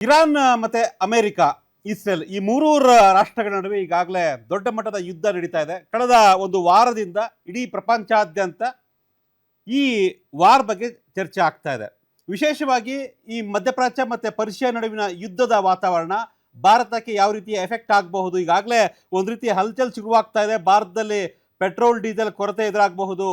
Iran ಮತ್ತೆ America, Israel ಈ ಮೂರೂ ರಾಷ್ಟ್ರಗಳ ನಡುವೆ ಈಗಾಗಲೇ ದೊಡ್ಡ ಮಟ್ಟದ ಯುದ್ಧ ನಡೀತಾ ಇದೆ. ಕಳೆದ ಒಂದು ವಾರದಿಂದ ಇಡೀ ಪ್ರಪಂಚಾದ್ಯಂತ ಈ ವಾರ್ ಬಗ್ಗೆ ಚರ್ಚೆ ಆಗ್ತಾ ಇದೆ. ವಿಶೇಷವಾಗಿ ಈ ಮಧ್ಯಪ್ರಾಚ್ಯ ಮತ್ತೆ ಪರ್ಷಿಯಾ ನಡುವಿನ ಯುದ್ಧದ ವಾತಾವರಣ ಭಾರತಕ್ಕೆ ಯಾವ ರೀತಿ ಎಫೆಕ್ಟ್ ಆಗಬಹುದು. ಈಗಾಗಲೇ ಒಂದು ರೀತಿ ಹಲ್ಚಲ್ ಶುರುವಾಗ್ತಾ ಇದೆ. ಭಾರತದಲ್ಲಿ ಪೆಟ್ರೋಲ್ ಡೀಸೆಲ್ ಕೊರತೆ ಎದುರಾಗಬಹುದು,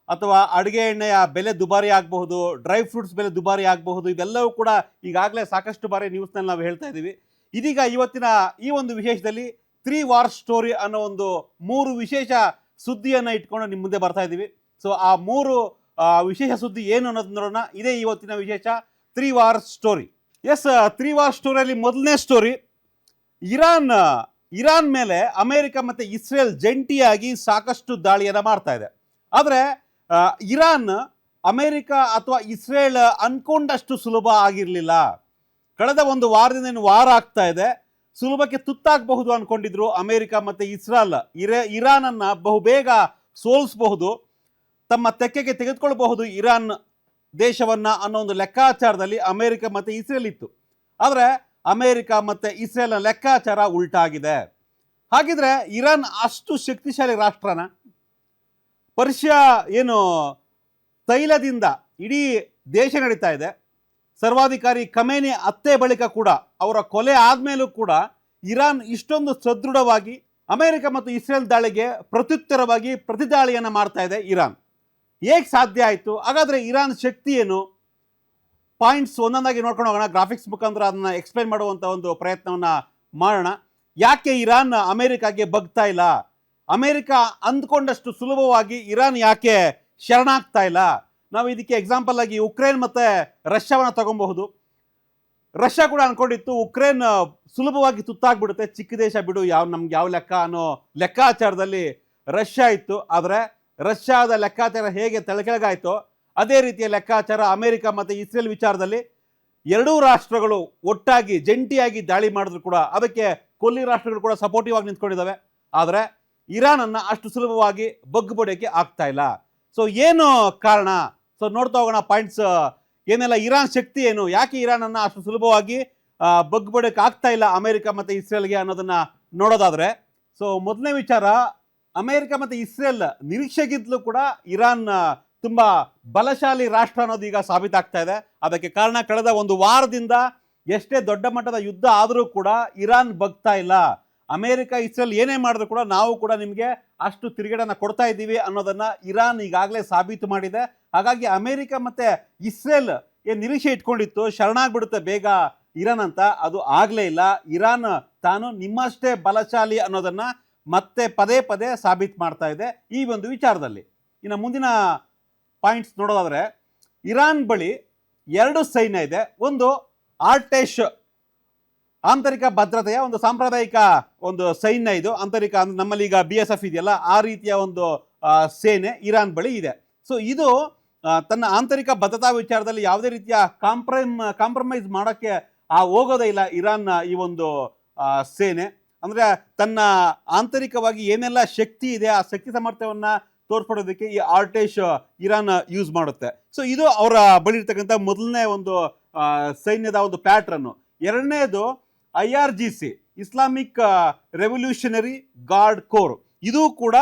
ಅಥವಾ ಅಡುಗೆ ಎಣ್ಣೆಯ ಬೆಲೆ ದುಬಾರಿ ಆಗಬಹುದು, ಡ್ರೈ ಫ್ರೂಟ್ಸ್ ಬೆಲೆ ದುಬಾರಿ ಆಗಬಹುದು. ಇದೆಲ್ಲವೂ ಕೂಡ ಈಗಾಗಲೇ ಸಾಕಷ್ಟು ಬಾರಿ ನ್ಯೂಸ್ನಲ್ಲಿ ನಾವು ಹೇಳ್ತಾ ಇದ್ದೀವಿ. ಇದೀಗ ಇವತ್ತಿನ ಈ ಒಂದು ವಿಶೇಷದಲ್ಲಿ 3 ವಾರ್ ಸ್ಟೋರಿ ಅನ್ನೋ ಒಂದು 3 ವಿಶೇಷ ಸುದ್ದಿಯನ್ನು ಇಟ್ಕೊಂಡು ನಿಮ್ಮ ಮುಂದೆ ಬರ್ತಾ ಇದ್ದೀವಿ. ಸೊ ಆ 3 ವಿಶೇಷ ಸುದ್ದಿ ಏನು ಅನ್ನೋದು ನೋಡೋಣ. ಇದೇ ಇವತ್ತಿನ ವಿಶೇಷ 3 ವಾರ್ ಸ್ಟೋರಿ. ಎಸ್, 3 ವಾರ್ ಸ್ಟೋರಿಯಲ್ಲಿ ಮೊದಲನೇ ಸ್ಟೋರಿ, ಇರಾನ್ ಮೇಲೆ ಅಮೆರಿಕ ಮತ್ತು ಇಸ್ರೇಲ್ ಜಂಟಿಯಾಗಿ ಸಾಕಷ್ಟು ದಾಳಿಯನ್ನು ಮಾಡ್ತಾ ಇದೆ. ಆದರೆ ಇರಾನ್ ಅಮೆರಿಕ ಅಥವಾ ಇಸ್ರೇಲ್ ಅನ್ಕೊಂಡಷ್ಟು ಸುಲಭ ಆಗಿರಲಿಲ್ಲ. ಕಳೆದ ಒಂದು ವಾರದಿಂದ ವಾರ ಆಗ್ತಾ ಇದೆ. ಸುಲಭಕ್ಕೆ ತುತ್ತಾಗಬಹುದು ಅಂದ್ಕೊಂಡಿದ್ರು ಅಮೆರಿಕ ಮತ್ತು ಇಸ್ರೇಲ್. ಇರಾನನ್ನು ಬಹುಬೇಗ ಸೋಲಿಸಬಹುದು, ತಮ್ಮ ತೆಕ್ಕೆಗೆ ತೆಗೆದುಕೊಳ್ಬಹುದು ಇರಾನ್ ದೇಶವನ್ನು ಅನ್ನೋ ಒಂದು ಲೆಕ್ಕಾಚಾರದಲ್ಲಿ ಅಮೆರಿಕ ಮತ್ತು ಇಸ್ರೇಲ್ ಇತ್ತು. ಆದರೆ ಅಮೆರಿಕ ಮತ್ತು ಇಸ್ರೇಲ್ನ ಲೆಕ್ಕಾಚಾರ ಉಲ್ಟಾಗಿದೆ. ಹಾಗಿದ್ರೆ ಇರಾನ್ ಅಷ್ಟು ಶಕ್ತಿಶಾಲಿ ರಾಷ್ಟ್ರನ? ಪರ್ಷಿಯಾ ಏನು ತೈಲದಿಂದ ಇಡೀ ದೇಶ ನಡೀತಾ ಇದೆ. ಸರ್ವಾಧಿಕಾರಿ ಖಮೇನಿ ಹತ್ಯೆ ಬಳಿಕ ಕೂಡ, ಅವರ ಕೊಲೆ ಆದಮೇಲೂ ಕೂಡ ಇರಾನ್ ಇಷ್ಟೊಂದು ಸದೃಢವಾಗಿ ಅಮೆರಿಕ ಮತ್ತು ಇಸ್ರೇಲ್ ದಾಳಿಗೆ ಪ್ರತ್ಯುತ್ತರವಾಗಿ ಪ್ರತಿದಾಳಿಯನ್ನು ಮಾಡ್ತಾ ಇದೆ ಇರಾನ್. ಹೇಗೆ ಸಾಧ್ಯ ಆಯಿತು? ಹಾಗಾದರೆ ಇರಾನ್ ಶಕ್ತಿ ಏನು? ಪಾಯಿಂಟ್ಸ್ ಒಂದೊಂದಾಗಿ ನೋಡ್ಕೊಂಡು ಹೋಗೋಣ. ಗ್ರಾಫಿಕ್ಸ್ ಮುಖಾಂತರ ಅದನ್ನು ಎಕ್ಸ್ಪ್ಲೈನ್ ಮಾಡುವಂಥ ಒಂದು ಪ್ರಯತ್ನವನ್ನು ಮಾಡೋಣ. ಯಾಕೆ ಇರಾನ್ ಅಮೆರಿಕಾಗೆ ಬಗ್ತಾ ಇಲ್ಲ? ಅಮೆರಿಕ ಅಂದ್ಕೊಂಡಷ್ಟು ಸುಲಭವಾಗಿ ಇರಾನ್ ಯಾಕೆ ಶರಣಾಗ್ತಾ ಇಲ್ಲ? ನಾವು ಇದಕ್ಕೆ ಎಕ್ಸಾಂಪಲ್ ಆಗಿ ಉಕ್ರೇನ್ ಮತ್ತು ರಷ್ಯಾವನ್ನು ತಗೊಬಹುದು. ರಷ್ಯಾ ಕೂಡ ಅಂದ್ಕೊಂಡಿತ್ತು ಉಕ್ರೇನ್ ಸುಲಭವಾಗಿ ತುತ್ತಾಗ್ಬಿಡುತ್ತೆ, ಚಿಕ್ಕ ದೇಶ ಬಿಡು, ನಮ್ಗೆ ಯಾವ ಲೆಕ್ಕ ಅನ್ನೋ ಲೆಕ್ಕಾಚಾರದಲ್ಲಿ ರಷ್ಯಾ ಇತ್ತು. ಆದರೆ ರಷ್ಯಾದ ಲೆಕ್ಕಾಚಾರ ಹೇಗೆ ತಲೆಕೆಳಗಾಯಿತೋ ಅದೇ ರೀತಿಯ ಲೆಕ್ಕಾಚಾರ ಅಮೆರಿಕ ಮತ್ತು ಇಸ್ರೇಲ್ ವಿಚಾರದಲ್ಲಿ ಎರಡೂ ರಾಷ್ಟ್ರಗಳು ಒಟ್ಟಾಗಿ ಜಂಟಿಯಾಗಿ ದಾಳಿ ಮಾಡಿದ್ರು ಕೂಡ ಅದಕ್ಕೆ ಕೊಲ್ಲಿ ರಾಷ್ಟ್ರಗಳು ಕೂಡ ಸಪೋರ್ಟಿವ್ ಆಗಿ ನಿಂತ್ಕೊಂಡಿದ್ದಾವೆ. ಆದರೆ ಇರಾನನ್ನು ಅಷ್ಟು ಸುಲಭವಾಗಿ ಬಗ್ಗುಬಡಿಯೋಕ್ಕೆ ಆಗ್ತಾ ಇಲ್ಲ. ಸೊ ಏನು ಕಾರಣ? ಸೊ ನೋಡ್ತಾ ಹೋಗೋಣ ಪಾಯಿಂಟ್ಸ್ ಏನೆಲ್ಲ. ಇರಾನ್ ಶಕ್ತಿ ಏನು? ಯಾಕೆ ಇರಾನನ್ನು ಅಷ್ಟು ಸುಲಭವಾಗಿ ಬಗ್ಗುಬಡಿಯೋಕ್ಕೆ ಆಗ್ತಾ ಇಲ್ಲ ಅಮೆರಿಕ ಮತ್ತು ಇಸ್ರೇಲ್ಗೆ ಅನ್ನೋದನ್ನು ನೋಡೋದಾದರೆ, ಸೊ ಮೊದಲನೇ ವಿಚಾರ, ಅಮೆರಿಕ ಮತ್ತು ಇಸ್ರೇಲ್ ನಿರೀಕ್ಷೆಗಿಂತಲೂ ಕೂಡ ಇರಾನ್ ತುಂಬ ಬಲಶಾಲಿ ರಾಷ್ಟ್ರ ಅನ್ನೋದು ಈಗ ಸಾಬೀತಾಗ್ತಾ ಇದೆ. ಅದಕ್ಕೆ ಕಾರಣ ಕಳೆದ ಒಂದು ವಾರದಿಂದ ಎಷ್ಟೇ ದೊಡ್ಡ ಮಟ್ಟದ ಯುದ್ಧ ಆದರೂ ಕೂಡ ಇರಾನ್ ಬಗ್ತಾ ಇಲ್ಲ. ಅಮೆರಿಕ ಇಸ್ರೇಲ್ ಏನೇ ಮಾಡಿದ್ರು ಕೂಡ ನಾವು ಕೂಡ ನಿಮಗೆ ಅಷ್ಟು ತಿರುಗೇಡನ್ನು ಕೊಡ್ತಾ ಇದ್ದೀವಿ ಅನ್ನೋದನ್ನು ಇರಾನ್ ಈಗಾಗಲೇ ಸಾಬೀತು ಮಾಡಿದೆ. ಹಾಗಾಗಿ ಅಮೆರಿಕ ಮತ್ತು ಇಸ್ರೇಲ್ ಏನು ನಿರೀಕ್ಷೆ ಇಟ್ಕೊಂಡಿತ್ತು ಶರಣಾಗ್ಬಿಡುತ್ತೆ ಬೇಗ ಇರಾನ್ ಅಂತ, ಅದು ಆಗಲೇ ಇಲ್ಲ. ಇರಾನ್ ತಾನು ನಿಮ್ಮಷ್ಟೇ ಬಲಶಾಲಿ ಅನ್ನೋದನ್ನು ಮತ್ತೆ ಪದೇ ಪದೇ ಸಾಬೀತು ಮಾಡ್ತಾ ಇದೆ ಈ ಒಂದು ವಿಚಾರದಲ್ಲಿ. ಇನ್ನು ಮುಂದಿನ ಪಾಯಿಂಟ್ಸ್ ನೋಡೋದಾದರೆ, ಇರಾನ್ ಬಳಿ 2 ಸೈನ್ಯ ಇದೆ. ಒಂದು ಆರ್ಟೇಶ್ ಆಂತರಿಕ ಭದ್ರತೆಯ ಒಂದು ಸಾಂಪ್ರದಾಯಿಕ ಒಂದು ಸೈನ್ಯ. ಇದು ಆಂತರಿಕ, ನಮ್ಮಲ್ಲಿ ಈಗ BSF ಇದೆಯಲ್ಲ, ಆ ರೀತಿಯ ಒಂದು ಸೇನೆ ಇರಾನ್ ಬಳಿ ಇದೆ. ಸೊ ಇದು ತನ್ನ ಆಂತರಿಕ ಭದ್ರತಾ ವಿಚಾರದಲ್ಲಿ ಯಾವುದೇ ರೀತಿಯ ಕಾಂಪ್ರಮೈಸ್ ಮಾಡೋಕ್ಕೆ ಹೋಗೋದೇ ಇಲ್ಲ ಇರಾನ್ ಈ ಒಂದು ಸೇನೆ. ಅಂದರೆ ತನ್ನ ಆಂತರಿಕವಾಗಿ ಏನೆಲ್ಲ ಶಕ್ತಿ ಇದೆ ಆ ಶಕ್ತಿ ಸಾಮರ್ಥ್ಯವನ್ನು ತೋರ್ಪಡೋದಕ್ಕೆ ಈ ಆರ್ಟೇಶ್ ಇರಾನ್ ಯೂಸ್ ಮಾಡುತ್ತೆ. ಸೊ ಇದು ಅವರ ಬಳಿ ಇರ್ತಕ್ಕಂಥ ಮೊದಲನೇ ಒಂದು ಸೈನ್ಯದ ಒಂದು ಪ್ಯಾಟ್ರನ್ನು. ಎರಡನೇದು IRGC, Islamic Revolutionary Guard Corps. ಇದು ಕೂಡ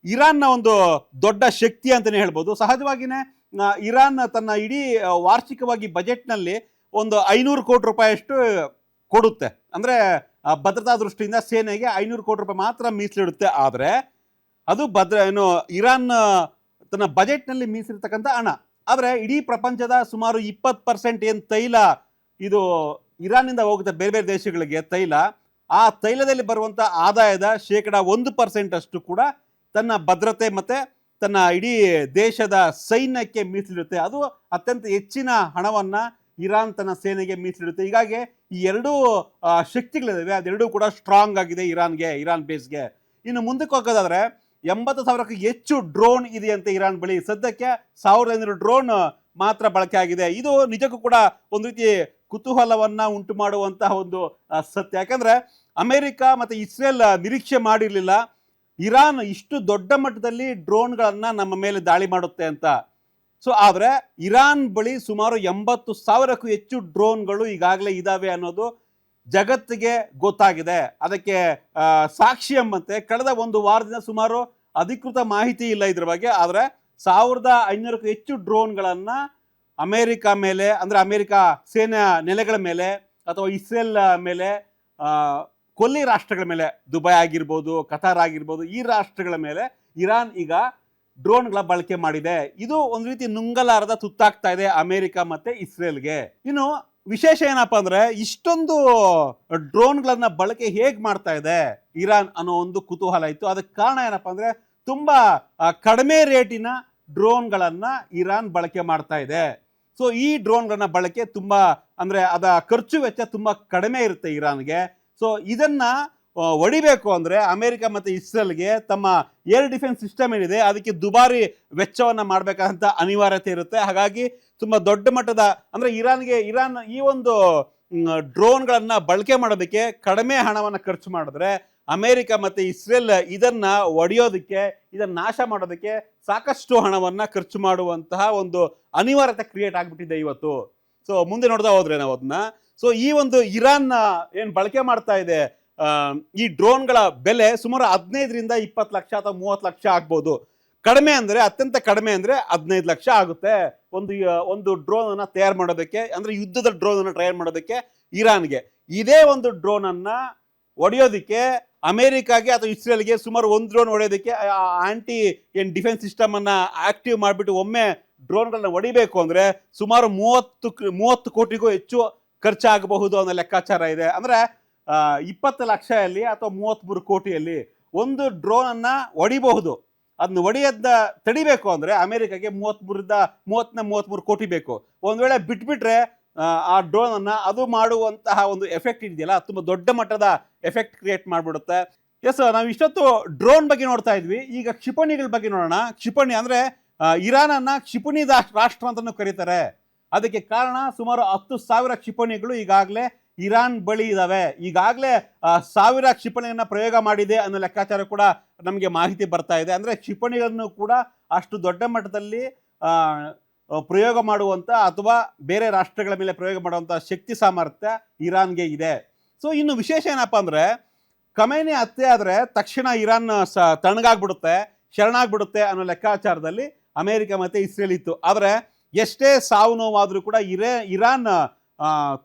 ಇರಾನ್ನ ಒಂದು ದೊಡ್ಡ ಶಕ್ತಿ ಅಂತಲೇ ಹೇಳ್ಬೋದು. ಸಹಜವಾಗಿಯೇ ಇರಾನ್ ತನ್ನ ಇಡೀ ವಾರ್ಷಿಕವಾಗಿ ಬಜೆಟ್ನಲ್ಲಿ ಒಂದು 500 ಕೋಟಿ ರೂಪಾಯಿಯಷ್ಟು ಕೊಡುತ್ತೆ. ಅಂದರೆ ಭದ್ರತಾ ದೃಷ್ಟಿಯಿಂದ ಸೇನೆಗೆ 500 ಕೋಟಿ ರೂಪಾಯಿ ಮಾತ್ರ ಮೀಸಲಿಡುತ್ತೆ. ಆದರೆ ಅದು ಇರಾನ್ ತನ್ನ ಬಜೆಟ್ನಲ್ಲಿ ಮೀಸಲಿರ್ತಕ್ಕಂಥ ಹಣ. ಆದರೆ ಇಡೀ ಪ್ರಪಂಚದ ಸುಮಾರು 20% ಏನು ತೈಲ ಇದು ಇರಾನ್ನಿಂದ ಹೋಗುತ್ತೆ ಬೇರೆ ಬೇರೆ ದೇಶಗಳಿಗೆ ತೈಲ, ಆ ತೈಲದಲ್ಲಿ ಬರುವಂಥ ಆದಾಯದ 1% ಅಷ್ಟು ಕೂಡ ತನ್ನ ಭದ್ರತೆ ಮತ್ತು ತನ್ನ ಇಡೀ ದೇಶದ ಸೈನ್ಯಕ್ಕೆ ಮೀಸಲಿಡುತ್ತೆ. ಅದು ಅತ್ಯಂತ ಹೆಚ್ಚಿನ ಹಣವನ್ನು ಇರಾನ್ ತನ್ನ ಸೇನೆಗೆ ಮೀಸಲಿಡುತ್ತೆ. ಹೀಗಾಗಿ ಈ ಎರಡೂ ಶಕ್ತಿಗಳಿದ್ದಾವೆ, ಅದೆರಡೂ ಕೂಡ ಸ್ಟ್ರಾಂಗ್ ಆಗಿದೆ ಇರಾನ್ ಬೇಸ್ಗೆ. ಇನ್ನು ಮುಂದಕ್ಕೆ ಹೋಗೋದಾದರೆ 80,000ಕ್ಕೂ ಹೆಚ್ಚು ಡ್ರೋನ್ ಇದೆಯಂತೆ ಇರಾನ್ ಬಳಿ. ಸದ್ಯಕ್ಕೆ 1,500 ಡ್ರೋನ್ ಮಾತ್ರ ಬಳಕೆ ಆಗಿದೆ. ಇದು ನಿಜಕ್ಕೂ ಕೂಡ ಒಂದು ರೀತಿ ಕುತೂಹಲವನ್ನು ಉಂಟು ಮಾಡುವಂತಹ ಒಂದು ಸತ್ಯ. ಯಾಕಂದರೆ ಅಮೆರಿಕ ಮತ್ತು ಇಸ್ರೇಲ್ ನಿರೀಕ್ಷೆ ಮಾಡಿರಲಿಲ್ಲ ಇರಾನ್ ಇಷ್ಟು ದೊಡ್ಡ ಮಟ್ಟದಲ್ಲಿ ಡ್ರೋನ್ಗಳನ್ನು ನಮ್ಮ ಮೇಲೆ ದಾಳಿ ಮಾಡುತ್ತೆ ಅಂತ. ಸೊ ಆದರೆ ಇರಾನ್ ಬಳಿ ಸುಮಾರು 80,000ಕ್ಕೂ ಹೆಚ್ಚು ಡ್ರೋನ್ಗಳು ಈಗಾಗಲೇ ಇದಾವೆ ಅನ್ನೋದು ಜಗತ್ತಿಗೆ ಗೊತ್ತಾಗಿದೆ. ಅದಕ್ಕೆ ಸಾಕ್ಷಿ ಎಂಬಂತೆ ಕಳೆದ ಒಂದು ವಾರದಿಂದ ಸುಮಾರು ಅಧಿಕೃತ ಮಾಹಿತಿ ಇಲ್ಲ ಇದ್ರ ಬಗ್ಗೆ, ಆದರೆ 1,500ಕ್ಕೂ ಹೆಚ್ಚು ಡ್ರೋನ್ಗಳನ್ನು ಅಮೇರಿಕಾ ಮೇಲೆ, ಅಂದರೆ ಅಮೇರಿಕಾ ಸೇನಾ ನೆಲೆಗಳ ಮೇಲೆ ಅಥವಾ ಇಸ್ರೇಲ್ ಮೇಲೆ, ಕೊಲ್ಲಿ ರಾಷ್ಟ್ರಗಳ ಮೇಲೆ, ದುಬೈ ಆಗಿರ್ಬೋದು, ಕತಾರ್ ಆಗಿರ್ಬೋದು, ಈ ರಾಷ್ಟ್ರಗಳ ಮೇಲೆ ಇರಾನ್ ಈಗ ಡ್ರೋನ್ಗಳ ಬಳಕೆ ಮಾಡಿದೆ. ಇದು ಒಂದು ರೀತಿ ನುಂಗಲಾರದ ತುತ್ತಾಗ್ತಾ ಇದೆ ಅಮೇರಿಕಾ ಮತ್ತೆ ಇಸ್ರೇಲ್ಗೆ. ಇನ್ನು ವಿಶೇಷ ಏನಪ್ಪಾ ಅಂದ್ರೆ, ಇಷ್ಟೊಂದು ಡ್ರೋನ್ಗಳನ್ನ ಬಳಕೆ ಹೇಗ್ ಮಾಡ್ತಾ ಇದೆ ಇರಾನ್ ಅನ್ನೋ ಒಂದು ಕುತೂಹಲ ಇತ್ತು. ಅದಕ್ಕೆ ಕಾರಣ ಏನಪ್ಪಾ ಅಂದ್ರೆ, ತುಂಬಾ ಕಡಿಮೆ ರೇಟಿನ ಡ್ರೋನ್ಗಳನ್ನ ಇರಾನ್ ಬಳಕೆ ಮಾಡ್ತಾ ಇದೆ. ಸೊ ಈ ಡ್ರೋನ್ಗಳನ್ನ ಬಳಕೆ ತುಂಬಾ, ಅಂದ್ರೆ ಅದ ಖರ್ಚು ವೆಚ್ಚ ತುಂಬಾ ಕಡಿಮೆ ಇರುತ್ತೆ ಇರಾನ್ಗೆ. ಸೊ ಇದನ್ನ ಹೊಡಿಬೇಕು ಅಂದ್ರೆ ಅಮೆರಿಕ ಮತ್ತೆ ಇಸ್ರೇಲ್ಗೆ ತಮ್ಮ ಏರ್ ಡಿಫೆನ್ಸ್ ಸಿಸ್ಟಮ್ ಏನಿದೆ ಅದಕ್ಕೆ ದುಬಾರಿ ವೆಚ್ಚವನ್ನ ಮಾಡಬೇಕಾದಂತ ಅನಿವಾರ್ಯತೆ ಇರುತ್ತೆ. ಹಾಗಾಗಿ ತುಂಬಾ ದೊಡ್ಡ ಮಟ್ಟದ, ಅಂದ್ರೆ ಇರಾನ್ ಈ ಒಂದು ಡ್ರೋನ್ಗಳನ್ನ ಬಳಕೆ ಮಾಡೋದಕ್ಕೆ ಕಡಿಮೆ ಹಣವನ್ನ ಖರ್ಚು ಮಾಡಿದ್ರೆ, ಅಮೆರಿಕ ಮತ್ತೆ ಇಸ್ರೇಲ್ ಇದನ್ನ ಒಡೆಯೋದಕ್ಕೆ, ಇದನ್ನ ನಾಶ ಮಾಡೋದಕ್ಕೆ ಸಾಕಷ್ಟು ಹಣವನ್ನ ಖರ್ಚು ಮಾಡುವಂತಹ ಒಂದು ಅನಿವಾರ್ಯತೆ ಕ್ರಿಯೇಟ್ ಆಗ್ಬಿಟ್ಟಿದೆ ಇವತ್ತು. ಸೊ ಮುಂದೆ ನೋಡ್ತಾ ಹೋದ್ರೆ ನಾವು ಅದನ್ನ, ಸೊ ಈ ಒಂದು ಇರಾನ್ ಏನ್ ಬಳಕೆ ಮಾಡ್ತಾ ಇದೆ ಈ ಡ್ರೋನ್ಗಳ ಬೆಲೆ ಸುಮಾರು 15ರಿಂದ 20 ಲಕ್ಷ ಅಥವಾ 30 ಲಕ್ಷ ಆಗ್ಬೋದು. ಕಡಿಮೆ ಅಂದ್ರೆ, ಅತ್ಯಂತ ಕಡಿಮೆ ಅಂದ್ರೆ 15 ಲಕ್ಷ ಆಗುತ್ತೆ ಒಂದು ಡ್ರೋನ್ ಅನ್ನ ತಯಾರು ಮಾಡೋದಕ್ಕೆ, ಅಂದ್ರೆ ಯುದ್ಧದ ಡ್ರೋನ್ ಅನ್ನ ತಯಾರು ಮಾಡೋದಕ್ಕೆ ಇರಾನ್ಗೆ. ಇದೇ ಒಂದು ಡ್ರೋನ್ ಅನ್ನ ಹೊಡೆಯೋದಕ್ಕೆ ಅಮೆರಿಕಾಗೆ ಅಥವಾ ಇಸ್ರೇಲ್ಗೆ ಸುಮಾರು ಒಂದು ಡ್ರೋನ್ ಹೊಡೆಯೋದಕ್ಕೆ ಆಂಟಿ ಡಿಫೆನ್ಸ್ ಸಿಸ್ಟಮ್ ಅನ್ನ ಆಕ್ಟಿವ್ ಮಾಡಿಬಿಟ್ಟು ಒಮ್ಮೆ ಡ್ರೋನ್ಗಳನ್ನ ಹೊಡಿಬೇಕು ಅಂದ್ರೆ ಸುಮಾರು 30 ಕೋಟಿಗೂ ಹೆಚ್ಚು ಖರ್ಚಾಗಬಹುದು ಅನ್ನೋ ಲೆಕ್ಕಾಚಾರ ಇದೆ. ಅಂದ್ರೆ 20 ಲಕ್ಷದಲ್ಲಿ ಅಥವಾ 33 ಕೋಟಿಯಲ್ಲಿ ಒಂದು ಡ್ರೋನ್ ಅನ್ನ ಹೊಡಿಬಹುದು. ಅದನ್ನ ಹೊಡೆಯದ ತಡಿಬೇಕು ಅಂದ್ರೆ ಅಮೆರಿಕಾಗೆ 33 ಕೋಟಿ ಬೇಕು. ಒಂದ್ ವೇಳೆ ಬಿಟ್ಬಿಟ್ರೆ ಆ ಡ್ರೋನ್ ಅನ್ನ ಅದು ಮಾಡುವಂತಹ ಒಂದು ಎಫೆಕ್ಟ್ ಇದೆಯಲ್ಲ, ತುಂಬಾ ದೊಡ್ಡ ಮಟ್ಟದ ಎಫೆಕ್ಟ್ ಕ್ರಿಯೇಟ್ ಮಾಡ್ಬಿಡುತ್ತೆ. ಎಸ್, ನಾವು ಇಷ್ಟೊತ್ತು ಡ್ರೋನ್ ಬಗ್ಗೆ ನೋಡ್ತಾ ಇದ್ವಿ. ಈಗ ಕ್ಷಿಪಣಿಗಳ ಬಗ್ಗೆ ನೋಡೋಣ. ಕ್ಷಿಪಣಿ ಅಂದ್ರೆ ಇರಾನ್ ಅನ್ನ ಕ್ಷಿಪಣಿ ರಾಷ್ಟ್ರ ಅಂತಾನು ಕರೀತಾರೆ. ಅದಕ್ಕೆ ಕಾರಣ ಸುಮಾರು 10,000 ಕ್ಷಿಪಣಿಗಳು ಈಗಾಗಲೇ ಇರಾನ್ ಬಳಿ ಇದಾವೆ. ಈಗಾಗಲೇ 1000 ಕ್ಷಿಪಣಿಯನ್ನ ಪ್ರಯೋಗ ಮಾಡಿದೆ ಅನ್ನೋ ಲೆಕ್ಕಾಚಾರ ಕೂಡ ನಮಗೆ ಮಾಹಿತಿ ಬರ್ತಾ ಇದೆ. ಅಂದ್ರೆ ಕ್ಷಿಪಣಿಗಳನ್ನು ಕೂಡ ಅಷ್ಟು ದೊಡ್ಡ ಮಟ್ಟದಲ್ಲಿ ಪ್ರಯೋಗ ಮಾಡುವಂತ ಅಥವಾ ಬೇರೆ ರಾಷ್ಟ್ರಗಳ ಮೇಲೆ ಪ್ರಯೋಗ ಮಾಡುವಂತ ಶಕ್ತಿ ಸಾಮರ್ಥ್ಯ ಇರಾನ್ಗೆ ಇದೆ. ಸೊ ಇನ್ನು ವಿಶೇಷ ಏನಪ್ಪಾ ಅಂದ್ರೆ, ಖಮೇನಿ ಹತ್ಯೆ ಆದ್ರೆ ತಕ್ಷಣ ಇರಾನ್ ತಣ್ಣಗಾಗ್ಬಿಡುತ್ತೆ, ಶರಣಾಗ್ಬಿಡುತ್ತೆ ಅನ್ನೋ ಲೆಕ್ಕಾಚಾರದಲ್ಲಿ ಅಮೆರಿಕ ಮತ್ತೆ ಇಸ್ರೇಲ್ ಇತ್ತು. ಆದ್ರೆ ಎಷ್ಟೇ ಸಾವು ನೋವಾದ್ರೂ ಕೂಡ ಇರಾನ್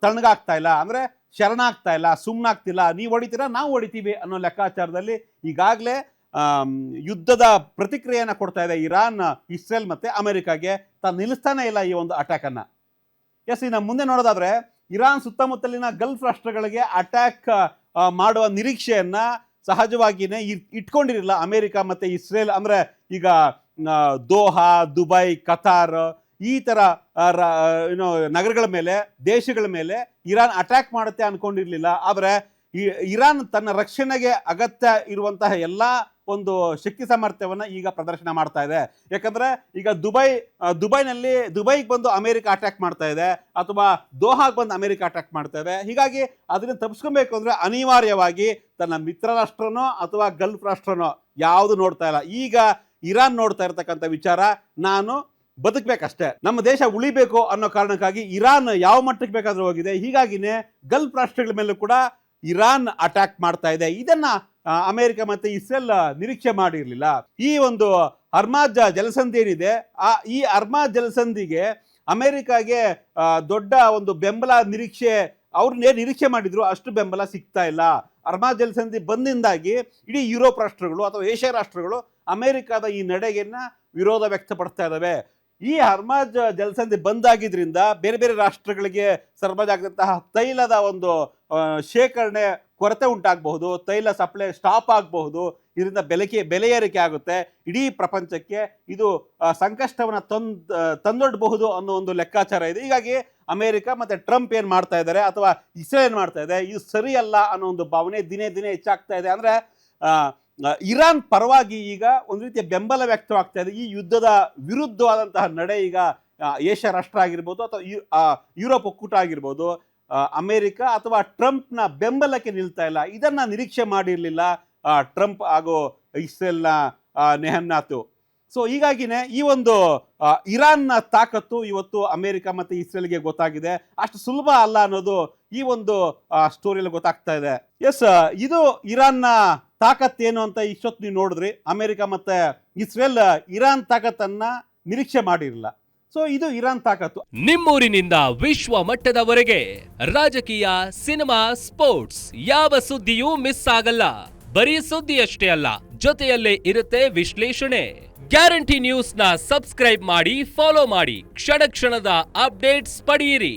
ತಣ್ಣಗಾಗ್ತಾ ಇಲ್ಲ, ಅಂದ್ರೆ ಶರಣಾಗ್ತಾ ಇಲ್ಲ, ಸುಮ್ಮನಾಗ್ತಿಲ್ಲ. ನೀವು ಹೊಡಿತೀರಾ, ನಾವು ಹೊಡಿತೀವಿ ಅನ್ನೋ ಲೆಕ್ಕಾಚಾರದಲ್ಲಿ ಈಗಾಗಲೇ ಯುದ್ಧದ ಪ್ರತಿಕ್ರಿಯೆಯನ್ನು ಕೊಡ್ತಾ ಇದೆ ಇರಾನ್, ಇಸ್ರೇಲ್ ಮತ್ತೆ ಅಮೆರಿಕಾಗೆ. ತಾನು ನಿಲ್ಲಿಸ್ತಾನೆ ಇಲ್ಲ ಈ ಒಂದು ಅಟ್ಯಾಕ್ ಅನ್ನ. ಎಸ್, ಇನ್ನು ಮುಂದೆ ನೋಡೋದಾದ್ರೆ, ಇರಾನ್ ಸುತ್ತಮುತ್ತಲಿನ ಗಲ್ಫ್ ರಾಷ್ಟ್ರಗಳಿಗೆ ಅಟ್ಯಾಕ್ ಮಾಡುವ ನಿರೀಕ್ಷೆಯನ್ನ ಸಹಜವಾಗಿಯೇ ಇಟ್ಕೊಂಡಿರಲಿಲ್ಲ ಅಮೆರಿಕ ಮತ್ತೆ ಇಸ್ರೇಲ್. ಅಂದ್ರೆ ಈಗ ದೋಹಾ, ದುಬೈ, ಕತಾರ್ ಈ ತರ ನಗರಗಳ ಮೇಲೆ, ದೇಶಗಳ ಮೇಲೆ ಇರಾನ್ ಅಟ್ಯಾಕ್ ಮಾಡುತ್ತೆ ಅನ್ಕೊಂಡಿರ್ಲಿಲ್ಲ. ಆದ್ರೆ ಇರಾನ್ ತನ್ನ ರಕ್ಷಣೆಗೆ ಅಗತ್ಯ ಇರುವಂತಹ ಎಲ್ಲಾ ಒಂದು ಶಕ್ತಿ ಸಾಮರ್ಥ್ಯವನ್ನ ಈಗ ಪ್ರದರ್ಶನ ಮಾಡ್ತಾ ಇದೆ. ಯಾಕಂದ್ರೆ ಈಗ ದುಬೈಗೆ ಬಂದು ಅಮೆರಿಕ ಅಟ್ಯಾಕ್ ಮಾಡ್ತಾ ಇದೆ, ಅಥವಾ ದೋಹಾಗೆ ಬಂದು ಅಮೆರಿಕ ಅಟ್ಯಾಕ್ ಮಾಡ್ತಾ ಇದೆ. ಹೀಗಾಗಿ ಅದನ್ನ ತಪ್ಪಿಸ್ಕೊಬೇಕು ಅಂದ್ರೆ ಅನಿವಾರ್ಯವಾಗಿ ತನ್ನ ಮಿತ್ರ ರಾಷ್ಟ್ರನೋ ಅಥವಾ ಗಲ್ಫ್ ರಾಷ್ಟ್ರನೋ ಯಾವುದು ನೋಡ್ತಾ ಇಲ್ಲ. ಈಗ ಇರಾನ್ ನೋಡ್ತಾ ಇರ್ತಕ್ಕಂಥ ವಿಚಾರ, ನಾನು ಬದುಕಬೇಕಷ್ಟೇ, ನಮ್ಮ ದೇಶ ಉಳಿಬೇಕು ಅನ್ನೋ ಕಾರಣಕ್ಕಾಗಿ ಇರಾನ್ ಯಾವ ಮಟ್ಟಕ್ಕೆ ಬೇಕಾದ್ರೂ ಹೋಗಿದೆ. ಹೀಗಾಗಿನೇ ಗಲ್ಫ್ ರಾಷ್ಟ್ರಗಳ ಮೇಲೂ ಕೂಡ ಇರಾನ್ ಅಟ್ಯಾಕ್ ಮಾಡ್ತಾ ಇದೆ. ಇದನ್ನ ಅಮೆರಿಕ ಮತ್ತೆ ಇಸ್ರೇಲ್ ನಿರೀಕ್ಷೆ ಮಾಡಿರಲಿಲ್ಲ. ಈ ಒಂದು ಹರ್ಮಾಜ್ ಜಲಸಂಧಿ ಏನಿದೆ, ಈ ಹರ್ಮಾಜ್ ಜಲಸಂಧಿಗೆ ಅಮೆರಿಕಾಗೆ ದೊಡ್ಡ ಒಂದು ಬೆಂಬಲ ಅವ್ರನ್ನೇ ನಿರೀಕ್ಷೆ ಮಾಡಿದ್ರು, ಅಷ್ಟು ಬೆಂಬಲ ಸಿಗ್ತಾ ಇಲ್ಲ. ಹರ್ಮಾಜ್ ಜಲಸಂಧಿ ಬಂದಿಂದಾಗಿ ಇಡೀ ಯುರೋಪ್ ರಾಷ್ಟ್ರಗಳು ಅಥವಾ ಏಷ್ಯಾ ರಾಷ್ಟ್ರಗಳು ಅಮೆರಿಕದ ಈ ನಡೆಗೆಯನ್ನ ವಿರೋಧ ವ್ಯಕ್ತಪಡಿಸ್ತಾ ಇದ್ದಾವೆ. ಈ ಹರ್ಮಾಜ್ ಜಲಸಂಧಿ ಬಂದಾಗಿದ್ರಿಂದ ಬೇರೆ ಬೇರೆ ರಾಷ್ಟ್ರಗಳಿಗೆ ಸರಬರಾಜಾಗದಂತಹ ತೈಲದ ಒಂದು ಶೇಖರಣೆ ಕೊರತೆ ಉಂಟಾಗಬಹುದು, ತೈಲ ಸಪ್ಲೈ ಸ್ಟಾಪ್ ಆಗಬಹುದು. ಇದರಿಂದ ಬೆಲೆ ಏರಿಕೆ ಆಗುತ್ತೆ. ಇಡೀ ಪ್ರಪಂಚಕ್ಕೆ ಇದು ಸಂಕಷ್ಟವನ್ನು ತಂದೊಡ್ಡಬಹುದು ಅನ್ನೋ ಒಂದು ಲೆಕ್ಕಾಚಾರ ಇದೆ. ಹೀಗಾಗಿ ಅಮೆರಿಕ ಮತ್ತೆ ಟ್ರಂಪ್ ಏನ್ ಮಾಡ್ತಾ ಇದ್ದಾರೆ ಅಥವಾ ಇಸ್ರೇಲ್ ಏನ್ ಮಾಡ್ತಾ ಇದೆ, ಇದು ಸರಿಯಲ್ಲ ಅನ್ನೋ ಒಂದು ಭಾವನೆ ದಿನೇ ದಿನೇ ಹೆಚ್ಚಾಗ್ತಾ ಇದೆ. ಅಂದ್ರೆ ಇರಾನ್ ಪರವಾಗಿ ಈಗ ಒಂದು ರೀತಿಯ ಬೆಂಬಲ ವ್ಯಕ್ತವಾಗ್ತಾ ಇದೆ. ಈ ಯುದ್ಧದ ವಿರುದ್ಧವಾದಂತಹ ನಡೆ ಈಗ ಏಷ್ಯಾ ರಾಷ್ಟ್ರ ಆಗಿರ್ಬೋದು ಅಥವಾ ಯುರೋಪ್ ಒಕ್ಕೂಟ ಆಗಿರ್ಬೋದು, ಅಮೆರಿಕ ಅಥವಾ ಟ್ರಂಪ್ನ ಬೆಂಬಲಕ್ಕೆ ನಿಲ್ತಾ ಇಲ್ಲ. ಇದನ್ನ ನಿರೀಕ್ಷೆ ಮಾಡಿರಲಿಲ್ಲ ಟ್ರಂಪ್ ಹಾಗೂ ಇಸ್ರೇಲ್ನ ನೆಹನ್ಯಾತು. ಸೊ ಹೀಗಾಗಿನೇ ಈ ಒಂದು ಇರಾನ್ನ ತಾಕತ್ತು ಇವತ್ತು ಅಮೆರಿಕ ಮತ್ತು ಇಸ್ರೇಲ್ಗೆ ಗೊತ್ತಾಗಿದೆ. ಅಷ್ಟು ಸುಲಭ ಅಲ್ಲ ಅನ್ನೋದು ಈ ಒಂದು ಸ್ಟೋರಿಯಲ್ಲಿ ಗೊತ್ತಾಗ್ತಾ ಇದೆ. ಎಸ್, ಇದು ಇರಾನ್ನ ತಾಕತ್ತೇನು ಅಂತ ಇಷ್ಟೊತ್ತು ನೀವು ನೋಡಿದ್ರಿ. ಅಮೆರಿಕ ಮತ್ತು ಇಸ್ರೇಲ್ ಇರಾನ್ ತಾಕತ್ತನ್ನ ನಿರೀಕ್ಷೆ ಮಾಡಿರಲಿಲ್ಲ. ಸೊ ಇದು ಇರಾನ್ ತಾಕತ್ತು. ನಿಮ್ಮೂರಿನಿಂದ ವಿಶ್ವ ಮಟ್ಟದವರೆಗೆ ರಾಜಕೀಯ, ಸಿನಿಮಾ, ಸ್ಪೋರ್ಟ್ಸ್ ಯಾವ ಸುದ್ದಿಯೂ ಮಿಸ್ ಆಗಲ್ಲ. ಬರೀ ಸುದ್ದಿಯಷ್ಟೇ ಅಲ್ಲ, ಜೊತೆಯಲ್ಲೇ ಇರುತ್ತೆ ವಿಶ್ಲೇಷಣೆ. ಗ್ಯಾರಂಟಿ ನ್ಯೂಸ್ ನ ಸಬ್ಸ್ಕ್ರೈಬ್ ಮಾಡಿ, ಫಾಲೋ ಮಾಡಿ, ಕ್ಷಣ ಕ್ಷಣದ ಅಪ್ಡೇಟ್ಸ್ ಪಡೆಯಿರಿ.